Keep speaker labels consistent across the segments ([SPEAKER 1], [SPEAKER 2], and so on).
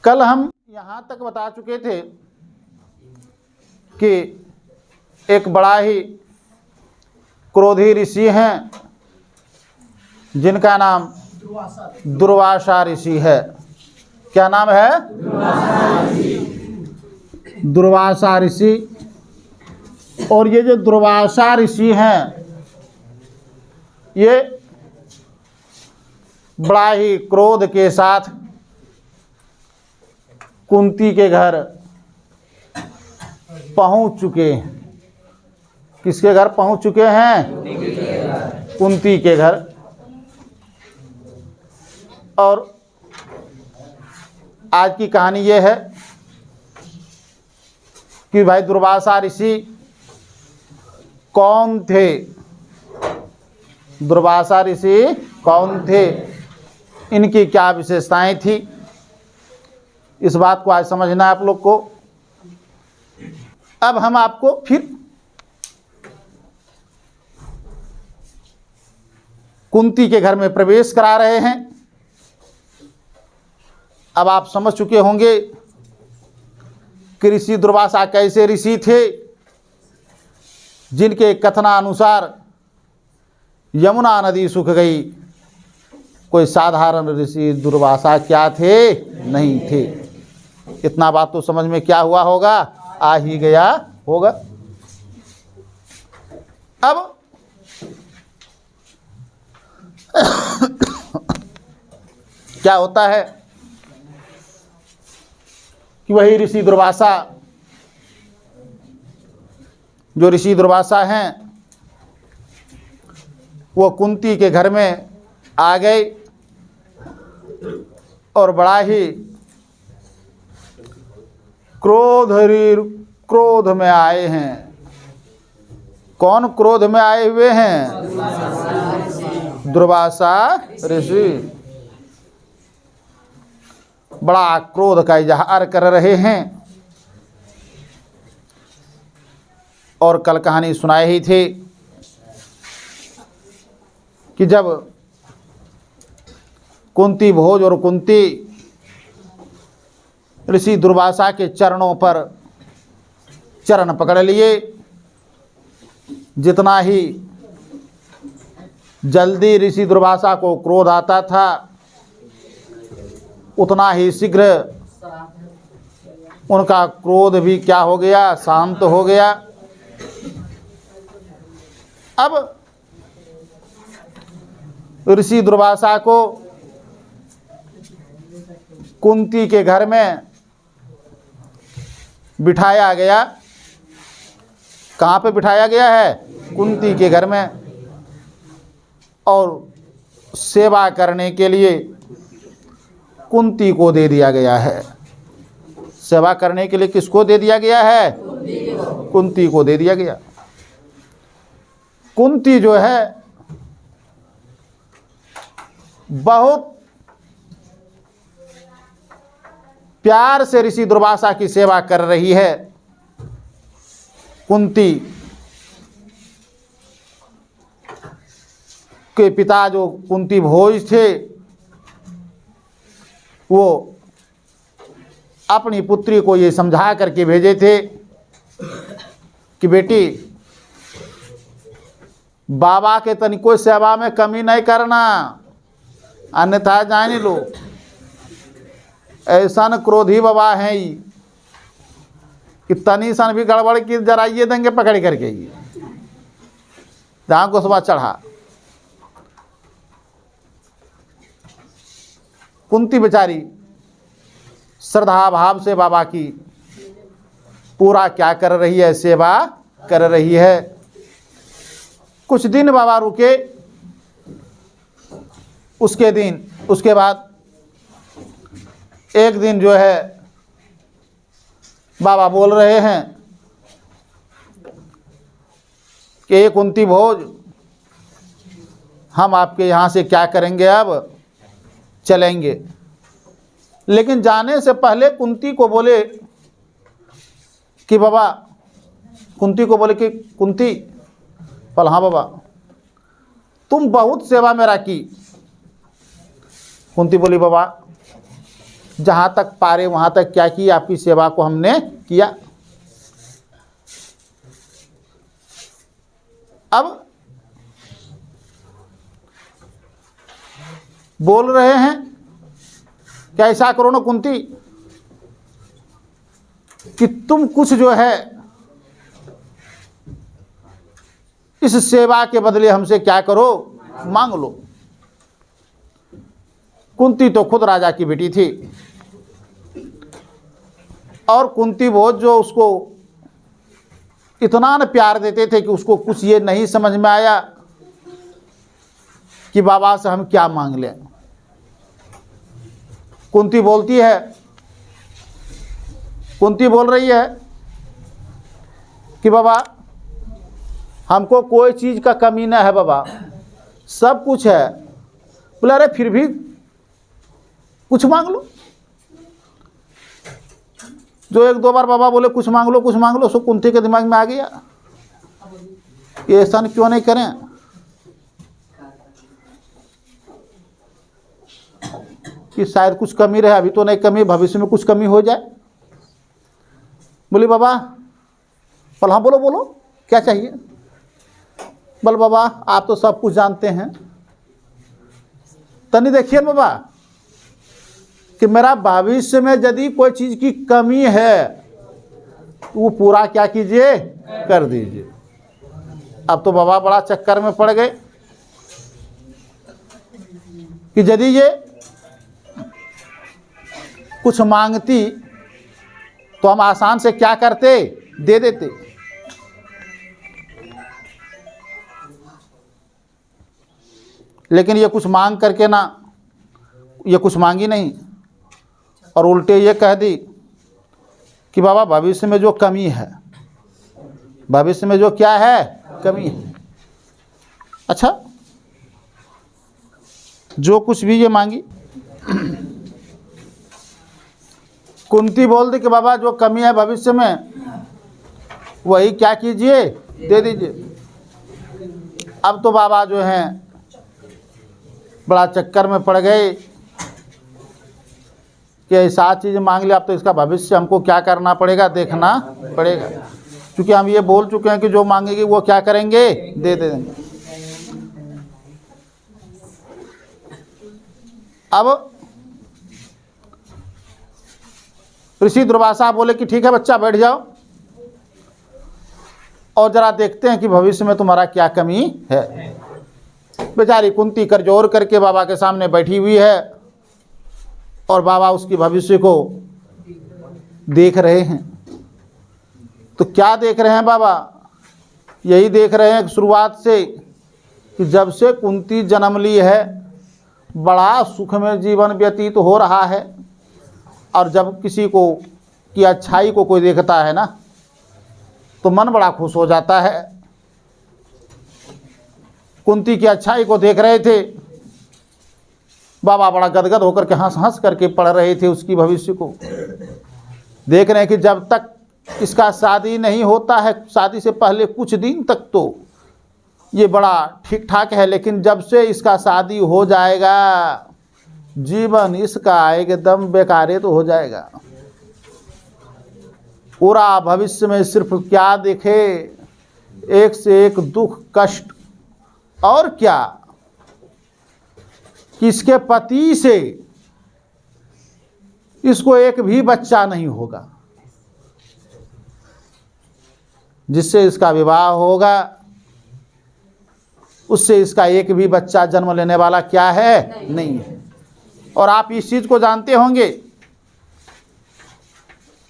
[SPEAKER 1] कल हम यहाँ तक बता चुके थे कि एक बड़ा ही क्रोधी ऋषि हैं जिनका नाम दुर्वासा ऋषि है। क्या नाम है? दुर्वासा ऋषि। और ये जो दुर्वासा ऋषि हैं ये बड़ा ही क्रोध के साथ कुंती के घर पहुंच चुके हैं। किसके घर पहुंच चुके हैं? कुंती के घर। और आज की कहानी ये है कि भाई दुर्वासा ऋषि कौन थे? दुर्वासा ऋषि कौन थे? इनकी क्या विशेषताएं थी? इस बात को आज समझना है आप लोग को। अब हम आपको फिर कुंती के घर में प्रवेश करा रहे हैं। अब आप समझ चुके होंगे कि ऋषि दुर्वासा कैसे ऋषि थे, जिनके कथनानुसार यमुना नदी सूख गई। कोई साधारण ऋषि दुर्वासा क्या थे? नहीं थे। इतना बात तो समझ में क्या हुआ होगा? आ ही गया होगा। अब क्या होता है कि वही ऋषि दुर्वासा, जो ऋषि दुर्वासा हैं, वो कुंती के घर में आ गए और बड़ा ही क्रोध में आए हैं। कौन क्रोध में आए हुए हैं? दुर्वासा ऋषि बड़ा क्रोध का इजहार कर रहे हैं। और कल कहानी सुनाई ही थी कि जब कुंती भोज और कुंती ऋषि दुर्वासा के चरणों पर चरण पकड़ लिए, जितना ही जल्दी ऋषि दुर्वासा को क्रोध आता था उतना ही शीघ्र उनका क्रोध भी क्या हो गया? शांत हो गया। अब ऋषि दुर्वासा को कुंती के घर में बिठाया गया। कहाँ पे बिठाया गया है? कुंती के घर में। और सेवा करने के लिए कुंती को दे दिया गया है। सेवा करने के लिए किसको दे दिया गया है? कुंती को दे दिया गया। कुंती जो है बहुत प्यार से ऋषि दुर्वासा की सेवा कर रही है। कुंती के पिता जो कुंती भोज थे, वो अपनी पुत्री को ये समझा करके भेजे थे कि बेटी, बाबा के तनिको सेवा में कमी नहीं करना, अन्यथा जान लो ऐसा न क्रोधी बाबा हैं ही कि तनी सन भी गड़बड़ की जराइए देंगे पकड़ करके ही, जहाँ को सुबह चढ़ा। कुंती बेचारी श्रद्धा भाव से बाबा की पूरा क्या कर रही है? सेवा कर रही है। कुछ दिन बाबा रुके। उसके बाद एक दिन जो है बाबा बोल रहे हैं कि ये कुंती भोज, हम आपके यहाँ से क्या करेंगे? अब चलेंगे। लेकिन जाने से पहले कुंती को बोले कि बाबा, कुंती को बोले कि कुंती, बोल हाँ बाबा, तुम बहुत सेवा मेरा की। कुंती बोली बाबा जहाँ तक पारे वहाँ तक क्या किया, आपकी सेवा को हमने किया। अब बोल रहे हैं कि ऐसा करो ना कुंती कि तुम कुछ जो है इस सेवा के बदले हमसे क्या करो, मांग लो। कुंती तो खुद राजा की बेटी थी और कुंती बहुत जो उसको इतना न प्यार देते थे कि उसको कुछ ये नहीं समझ में आया कि बाबा से हम क्या मांग लें। कुंती बोलती है, कुंती बोल रही है कि बाबा हमको कोई चीज़ का कमी ना है बाबा, सब कुछ है। बोले अरे फिर भी कुछ मांग लो। जो एक दो बार बाबा बोले कुछ मांग लो कुछ मांग लो, सो कुंती के दिमाग में आ गया ये ऐसा क्यों नहीं करें कि शायद कुछ कमी रहे, अभी तो नहीं कमी, भविष्य में कुछ कमी हो जाए। बोली बाबा, बोल हाँ बोलो बोलो क्या चाहिए। बोल बाबा आप तो सब कुछ जानते हैं, तनी देखिए बाबा कि मेरा भविष्य में यदि कोई चीज़ की कमी है तो वो पूरा क्या कीजिए, कर दीजिए। अब तो बाबा बड़ा चक्कर में पड़ गए कि यदि ये कुछ मांगती तो हम आसान से क्या करते, दे देते। लेकिन ये कुछ मांग करके ना, ये कुछ मांगी नहीं और उल्टे ये कह दी कि बाबा भविष्य में जो कमी है, भविष्य में जो क्या है, कमी है। अच्छा, जो कुछ भी ये मांगी, कुंती बोल दी कि बाबा जो कमी है भविष्य में वही क्या कीजिए, दे दीजिए। अब तो बाबा जो हैं बड़ा चक्कर में पड़ गए कि ऐसा चीज़ मांग लिया, अब तो इसका भविष्य हमको क्या करना पड़ेगा, देखना पड़ेगा। क्योंकि हम ये बोल चुके हैं कि जो मांगेगी वो क्या करेंगे, दे देंगे। अब ऋषि दुर्वासा बोले कि ठीक है बच्चा बैठ जाओ और जरा देखते हैं कि भविष्य में तुम्हारा क्या कमी है। बेचारी कुंती कर जोर करके बाबा के सामने बैठी हुई है और बाबा उसकी भविष्य को देख रहे हैं। तो क्या देख रहे हैं बाबा, यही देख रहे हैं शुरुआत से कि जब से कुंती जन्म ली है बड़ा सुख में जीवन व्यतीत तो हो रहा है। और जब किसी को की अच्छाई को कोई देखता है ना तो मन बड़ा खुश हो जाता है। कुंती की अच्छाई को देख रहे थे बाबा, बड़ा गदगद होकर के हंस हंस करके पढ़ रहे थे उसकी भविष्य को। देख रहे हैं कि जब तक इसका शादी नहीं होता है, शादी से पहले कुछ दिन तक तो ये बड़ा ठीक ठाक है, लेकिन जब से इसका शादी हो जाएगा जीवन इसका एकदम बेकारे तो हो जाएगा। पूरा भविष्य में सिर्फ क्या देखे, एक से एक दुख कष्ट, और क्या कि इसके पति से इसको एक भी बच्चा नहीं होगा। जिससे इसका विवाह होगा उससे इसका एक भी बच्चा जन्म लेने वाला क्या है, नहीं है। और आप इस चीज को जानते होंगे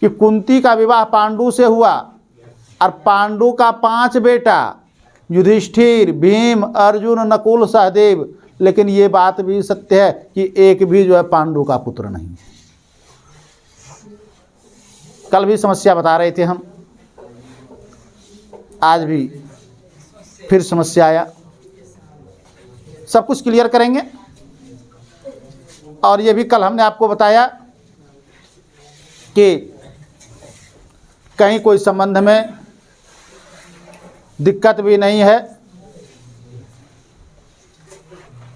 [SPEAKER 1] कि कुंती का विवाह पांडु से हुआ और पांडु का 5 बेटा युधिष्ठिर, भीम, अर्जुन, नकुल, सहदेव, लेकिन ये बात भी सत्य है कि एक भी जो है पांडु का पुत्र नहीं। कल भी समस्या बता रहे थे हम, आज भी फिर समस्या आया। सब कुछ क्लियर करेंगे। और ये भी कल हमने आपको बताया कि कहीं कोई संबंध में दिक्कत भी नहीं है।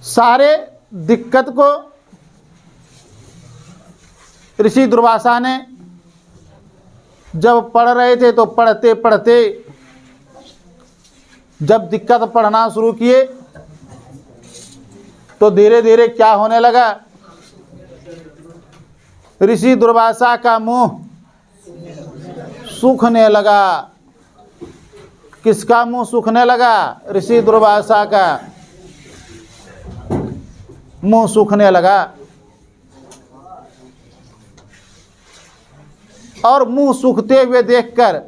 [SPEAKER 1] सारे दिक्कत को ऋषि दुर्वासा ने जब पढ़ रहे थे तो पढ़ते पढ़ते जब दिक्कत पढ़ना शुरू किए तो धीरे धीरे क्या होने लगा, ऋषि दुर्वासा का मुंह सूखने लगा। किसका मुंह सूखने लगा? ऋषि दुर्वासा का मुंह सूखने लगा। और मुंह सूखते हुए देखकर,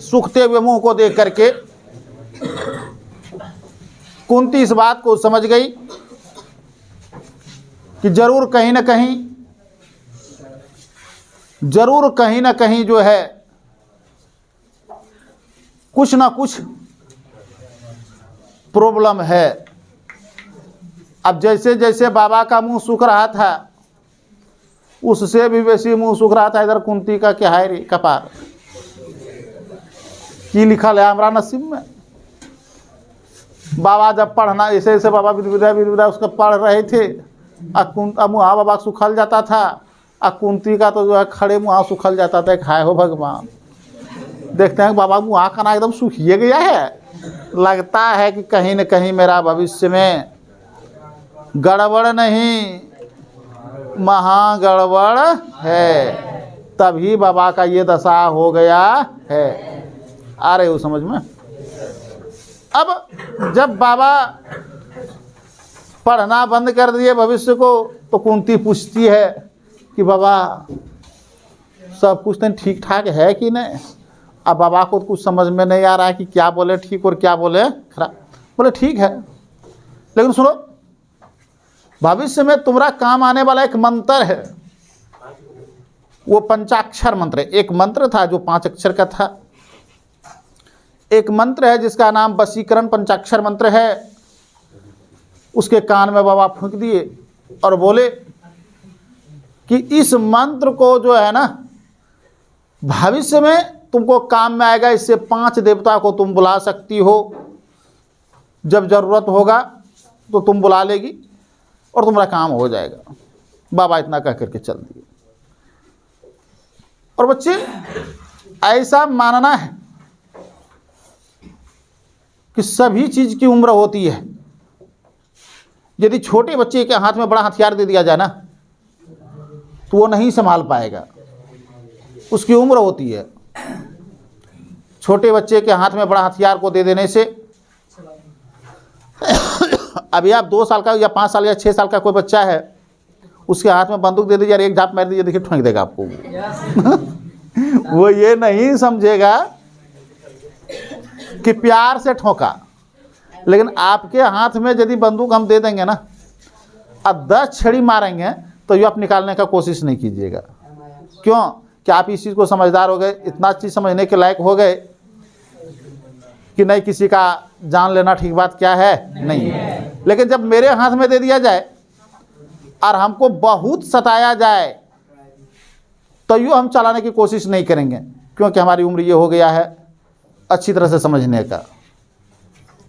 [SPEAKER 1] सूखते हुए मुंह को देख करके कुंती इस बात को समझ गई कि जरूर कहीं ना कहीं जो है कुछ ना कुछ प्रॉब्लम है। अब जैसे जैसे बाबा का मुंह सूख रहा था उससे भी वैसे मुंह सूख रहा था। इधर कुंती का क्या है रे कपार की लिखा है हमारा नसीब में। बाबा जब पढ़ना ऐसे ऐसे बाबा विद्या उसका पढ़ रहे थे, मुँह बाबा सुखल जाता था, कुंती का तो जो है खड़े मुँह सुखल जाता था। हाय हो भगवान, देखते हैं बाबा मुँह का ना एकदम सूखिए गया है। लगता है कि कहीं न कहीं मेरा भविष्य में गड़बड़ नहीं महा गड़बड़ है, तभी बाबा का ये दशा हो गया है। आ रहे हो समझ में? अब जब बाबा पढ़ना बंद कर दिए भविष्य को तो कुंती पूछती है कि बाबा सब कुछ तो ठीक ठाक है कि नहीं? अब बाबा को कुछ समझ में नहीं आ रहा है कि क्या बोले ठीक और क्या बोले खराब। बोले ठीक है, लेकिन सुनो, भविष्य में तुम्हारा काम आने वाला एक मंत्र है, वो पंचाक्षर मंत्र है। एक मंत्र था जो 5 अक्षर का था, एक मंत्र है जिसका नाम वशीकरण पंचाक्षर मंत्र है। उसके कान में बाबा फूंक दिए और बोले कि इस मंत्र को जो है ना भविष्य में तुमको काम में आएगा। इससे 5 देवता को तुम बुला सकती हो, जब जरूरत होगा तो तुम बुला लेगी और तुम्हारा काम हो जाएगा। बाबा इतना कह करके चल दिए। और बच्चे ऐसा मानना है कि सभी चीज की उम्र होती है। यदि छोटे बच्चे के हाथ में बड़ा हथियार दे दिया जाए ना तो वो नहीं संभाल पाएगा, उसकी उम्र होती है। छोटे बच्चे के हाथ में बड़ा हथियार को दे देने से, अभी आप 2 साल का या 5 साल या 6 साल का कोई बच्चा है, उसके हाथ में बंदूक दे दीजिए, एक झाप मार दीजिए, देखिए ठोंक देगा आपको। वो ये नहीं समझेगा कि प्यार से ठोका। लेकिन आपके हाथ में यदि बंदूक हम दे देंगे ना, अब 10 छड़ी मारेंगे तो ये आप निकालने का कोशिश नहीं कीजिएगा। क्यों? कि आप इस चीज़ को समझदार हो गए, इतना चीज़ समझने के लायक हो गए कि नहीं किसी का जान लेना ठीक बात क्या है नहीं है। लेकिन जब मेरे हाथ में दे दिया जाए और हमको बहुत सताया जाए तो यूँ हम चलाने की कोशिश नहीं करेंगे, क्योंकि हमारी उम्र ये हो गया है अच्छी तरह से समझने का।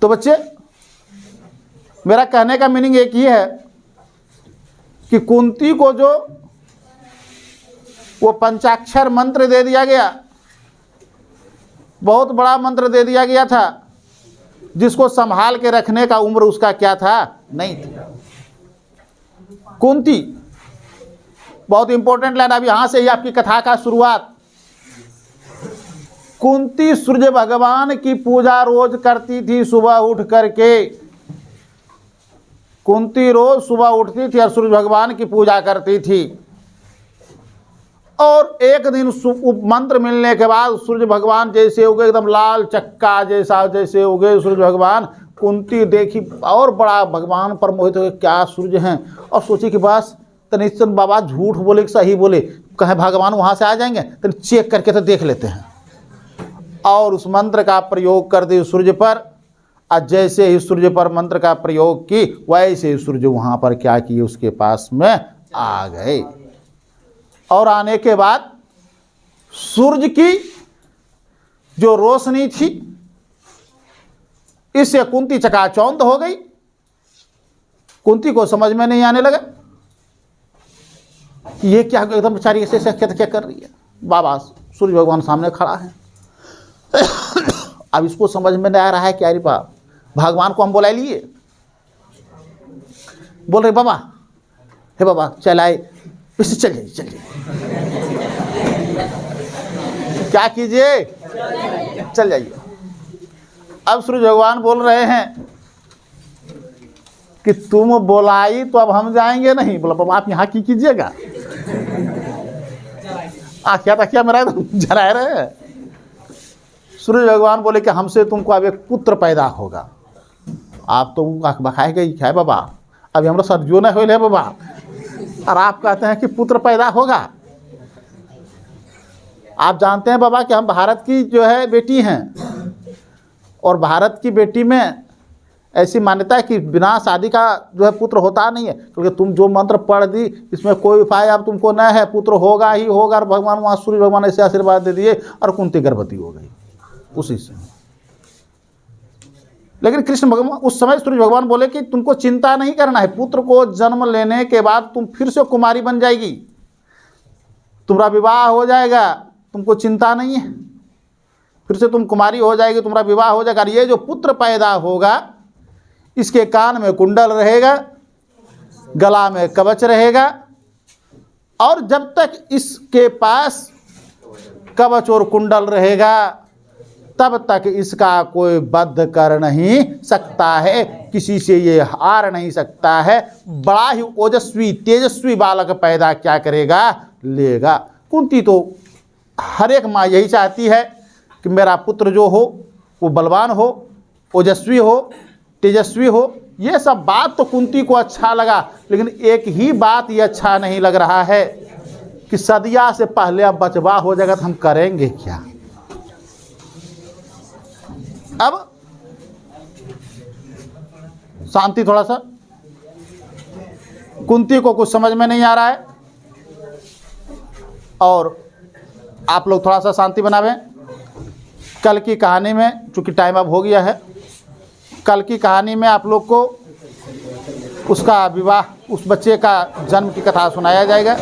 [SPEAKER 1] तो बच्चे, मेरा कहने का मीनिंग एक ही है कि कुंती को जो वो पंचाक्षर मंत्र दे दिया गया, बहुत बड़ा मंत्र दे दिया गया था, जिसको संभाल के रखने का उम्र उसका क्या था? नहीं था। कुंती बहुत इंपॉर्टेंट लाइन, अब यहां से ही आपकी कथा का शुरुआत। कुंती सूर्य भगवान की पूजा रोज करती थी सुबह उठ करके। कुंती रोज सुबह उठती थी और सूर्य भगवान की पूजा करती थी। और एक दिन मंत्र मिलने के बाद सूर्य भगवान जैसे उगे, एकदम लाल चक्का जैसा जैसे उगे सूर्य भगवान, कुंती देखी और बड़ा भगवान पर मोहित हो गए, क्या सूर्य हैं। और सोची कि बस तनिष्ठन बाबा झूठ बोले कि सही बोले, कहे भगवान वहाँ से आ जाएंगे, तो चेक करके तो देख लेते हैं। और उस मंत्र का प्रयोग कर दी सूर्य पर, और जैसे ही सूर्य पर मंत्र का प्रयोग की वैसे ही सूर्य वहाँ पर क्या किए, उसके पास में आ गए। और आने के बाद सूर्य की जो रोशनी थी, इससे कुंती चकाचौंध हो गई। कुंती को समझ में नहीं आने लगा कि ये क्या, एकदम बेचारी ऐसे ऐसे क्या कर रही है। बाबा सूर्य भगवान सामने खड़ा है। अब इसको समझ में नहीं आ रहा है कि अरे बाप, भगवान को हम बुला लिए। बोल रहे बाबा, हे बाबा चल आए, वैसे चल जाइए। क्या कीजिए, चल जाइए। अब सूर्य भगवान बोल रहे हैं कि तुम बोलाई तो अब हम जाएंगे नहीं। बोला बाबा आप यहाँ की कीजिएगा, आखिया तकिया मेरा एकदम जला रहे हैं। सूर्य भगवान बोले कि हमसे तुमको अब एक पुत्र पैदा होगा। आप तो आँख बखाए गई क्या है बाबा, अभी हमारा सर्जियो नहीं हो बाबा, और आप कहते हैं कि पुत्र पैदा होगा। आप जानते हैं बाबा कि हम भारत की जो है बेटी हैं, और भारत की बेटी में ऐसी मान्यता है कि बिना शादी का जो है पुत्र होता नहीं है, क्योंकि तुम जो मंत्र पढ़ दी इसमें कोई उपाय अब तुमको न है, पुत्र होगा ही होगा। और भगवान वहाँ सूर्य भगवान ऐसे आशीर्वाद दे दिए और कुंती गर्भवती हो गई उसी से। लेकिन कृष्ण भगवान उस समय सूर्य भगवान बोले कि तुमको चिंता नहीं करना है, पुत्र को जन्म लेने के बाद तुम फिर से कुमारी बन जाएगी, तुम्हारा विवाह हो जाएगा, तुमको चिंता नहीं है, फिर से तुम कुमारी हो जाएगी, तुम्हारा विवाह हो जाएगा। ये जो पुत्र पैदा होगा इसके कान में कुंडल रहेगा, गला में कवच रहेगा, और जब तक इसके पास कवच और कुंडल रहेगा तब तक इसका कोई बद्ध कर नहीं सकता है, किसी से ये हार नहीं सकता है। बड़ा ही ओजस्वी तेजस्वी बालक पैदा क्या करेगा, लेगा। कुंती तो हर एक माँ यही चाहती है कि मेरा पुत्र जो हो वो बलवान हो, ओजस्वी हो, तेजस्वी हो। ये सब बात तो कुंती को अच्छा लगा, लेकिन एक ही बात ये अच्छा नहीं लग रहा है कि सदिया से पहले अब बचवा हो जाएगा तो हम करेंगे क्या। अब शांति, थोड़ा सा कुंती को कुछ समझ में नहीं आ रहा है, और आप लोग थोड़ा सा शांति बनावें। कल की कहानी में, चूंकि टाइम अब हो गया है, कल की कहानी में आप लोग को उसका विवाह, उस बच्चे का जन्म की कथा सुनाया जाएगा।